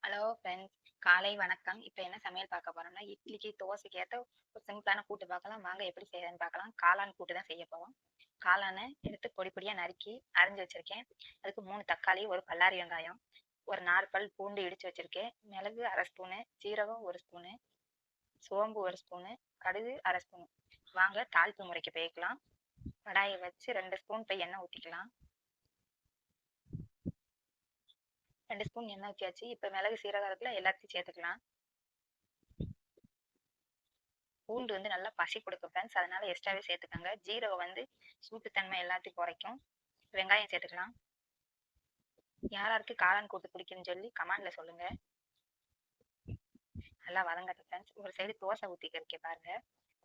Hello friends. காலை வணக்கம். இப்போ என்ன சமையல் பார்க்க போறோம்னா, இட்லிக்கு, தோசைக்கு ஏத்த ஒரு சிம்பிளான கூட்டு பார்க்கலாம். வாங்க எப்படி செய்யறதுன்னு பார்க்கலாம். காளான் கூட்டு தான் செய்ய போறோம். காளான எடுத்து பொடி பொடியா நறுக்கி அரிஞ்சு வச்சிருக்கேன். அதுக்கு 3 தக்காளி, ஒரு பல்லாரி வெங்காயம், ஒரு 4 பல் பூண்டு இடிச்சு வச்சிருக்கேன். மிளகு 1/2 ஸ்பூனு, சீரகம் 1 ஸ்பூனு, சோம்பு 1 ஸ்பூனு, கடுகு 1/2 ஸ்பூனு. வாங்க தாளிப்பு முறைக்கு போய்க்கலாம். கடாயை வச்சு 2 ஸ்பூன் போய் எண்ணெய் ஊற்றிக்கலாம். 2 ஸ்பூன் எண்ணெய் ஊற்றியாச்சு. இப்போ மிளகு, சீரகம் இருக்குல்ல, எல்லாத்தையும் சேர்த்துக்கலாம். பூண்டு வந்து நல்லா பசி கொடுக்கும் ஃப்ரெண்ட்ஸ், அதனால எக்ஸ்ட்ராவே சேர்த்துக்கோங்க. ஜீரகம் வந்து சூட்டுத்தன்மை எல்லாத்தையும் குறைக்கும். வெங்காயம் சேர்த்துக்கலாம். யாராருக்கு காளான் கூட்டு பிடிக்குன்னு சொல்லி கமெண்ட்ல சொல்லுங்க. நல்லா வதங்கட்டும் ஃப்ரெண்ட்ஸ். ஒரு சைடு தோசை ஊற்றிக்கிறக்கே பாருங்க.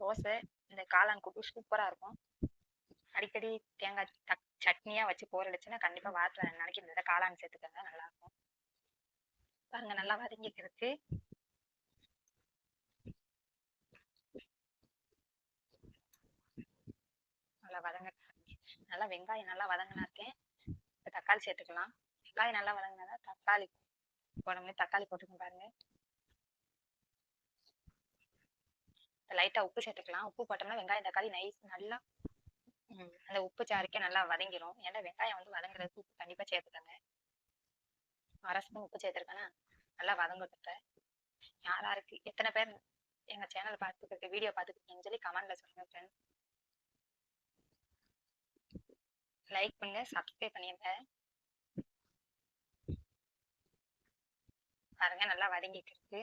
தோசை இந்த காளான் கூட்டு சூப்பராக இருக்கும். அடிக்கடி தேங்காய் சட்னியாக வச்சு போர் அடிச்சுன்னா கண்டிப்பாக வாரத்தில் 2 நாளைக்கு இந்த காளான் சேர்த்துக்கங்க, நல்லா இருக்கும். பாருங்க நல்லா வதங்கிக்கிறதுக்கு. நல்லா வதங்க. நல்லா வெங்காயம் நல்லா வதங்கினா இருக்கேன். இப்போ தக்காளி சேர்த்துக்கலாம். வெங்காயம் நல்லா வதங்கினா தக்காளி போடணும். தக்காளி போட்டுக்கணும் பாருங்க. லைட்டா உப்பு சேர்த்துக்கலாம். உப்பு போட்டோம்னா வெங்காயம் தக்காளி நைஸ் நல்லா அந்த உப்பு சாருக்கே நல்லா வதங்கிரும். ஏன்னா வெங்காயம் வந்து வதங்குறதுக்கு உப்பு கண்டிப்பா சேர்த்துக்கோங்க. 1/2 ஸ்பூன் உப்பு சேர்த்துருக்கேன்னா நல்லா வதங்கட்டும். யாராருக்கு எத்தனை பேர் எங்க சேனல் பார்த்துக்கிட்டு வீடியோ பார்த்துக்கிட்டீங்கன்னு சொல்லி கமெண்ட்ல சொல்லுங்க ஃப்ரெண்ட்ஸ். லைக் பண்ணுங்க, சப்ஸ்கிரைப் பண்ணிடுங்க. பாருங்க நல்லா வதங்கிட்டு இருக்கு.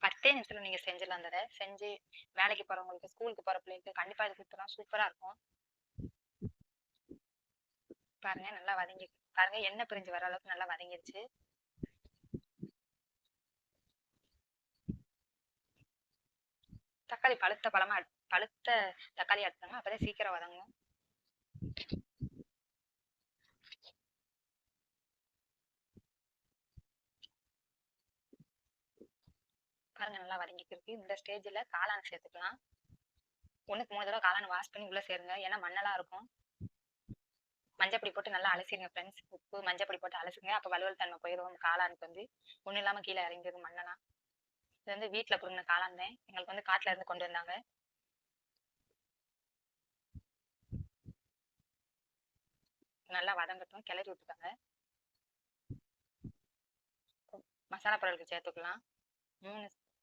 10 நிமிஷத்துல நீங்க செஞ்சிடலாம். அந்த செஞ்சு வேலைக்கு போறவங்களுக்கு, ஸ்கூலுக்கு போற பிள்ளைங்களுக்கு கண்டிப்பா இது கொடுத்தோம்னா சூப்பரா இருக்கும். பாருங்க நல்லா வதங்கி பாருங்க, எண்ணெய் பிரிஞ்சு வர அளவுக்கு நல்லா வதங்கிருச்சு. தக்காளி பழுத்த தக்காளி எடுத்தாங்க, அப்பதான் சீக்கிரம் வதங்கும். பாருங்க நல்லா வதங்கிட்டு இருக்கு. இந்த ஸ்டேஜ்ல காளான் சேர்த்துக்கலாம். 1க்கு 3 தடவை காளான் வாஷ் பண்ணி உள்ள சேருங்க, ஏன்னா மண்ணெல்லாம் இருக்கும். மஞ்சப்பொடி போட்டு நல்லா அலசிடுங்க ஃப்ரெண்ட்ஸ். உப்பு மஞ்சப்பொடி போட்டு அலசுங்க, அப்போ வலுவல் தன்மை போயிடும். காளானுக்கு வந்து ஒன்றும் இல்லாமல் கீழே இறங்கிடும் மண்ணெல்லாம். இது வந்து வீட்டில் பிடுங்கின காளான் தான், எங்களுக்கு வந்து காட்டில் இருந்து கொண்டு வந்தாங்க. நல்லா வதங்கட்டும், கிளறி விட்டுக்கோங்க. மசாலா பொருட்கள் சேர்த்துக்கலாம்.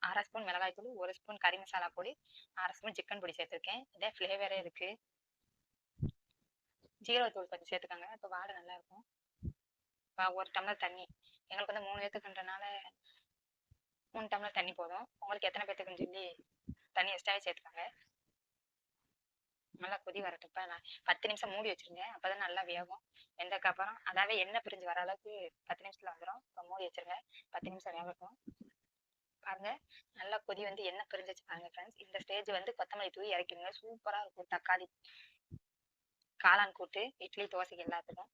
1/2 ஸ்பூன் மிளகாய் தூள், 1 ஸ்பூன் கறி மசாலா பொடி, 1/2 ஸ்பூன் சிக்கன் பொடி சேர்த்துருக்கேன். இதே ஃப்ளேவரே இருக்கு. ஜீரகத்தூள் கொஞ்சம் சேர்த்துக்கோங்க, இப்போ வாடை நல்லா இருக்கும். 1 டம்ளர் தண்ணி, எங்களுக்கு வந்து 3 பேத்துக்குன்றனால 3 டம்ளர் தண்ணி போதும். உங்களுக்கு எத்தனை பேத்துக்குன்னு சொல்லி தண்ணி எக்ஸ்ட்ராவே சேர்த்துக்கோங்க. நல்லா கொதி வரட்டும். இப்போ நான் 10 நிமிஷம் மூடி வச்சிருங்க, அப்போதான் நல்லா வேகும். வெந்ததுக்கு அப்புறம் அதாவது எண்ணெய் பிரிஞ்சு வர அளவுக்கு 10 நிமிஷத்துல வந்துடும். இப்போ மூடி வச்சிருங்க, 10 நிமிஷம் வேகட்டும். பாருங்க நல்லா கொதி வந்து எண்ணெய் பிரிஞ்சிச்சு பாருங்க ஃப்ரெண்ட்ஸ். இந்த ஸ்டேஜ் வந்து கொத்தமல்லி தூவி இறக்கிடுங்க, சூப்பரா இருக்கும். தக்காளி காளான் கூட்டு இட்லி தோசைக்கு எல்லாத்துக்கும்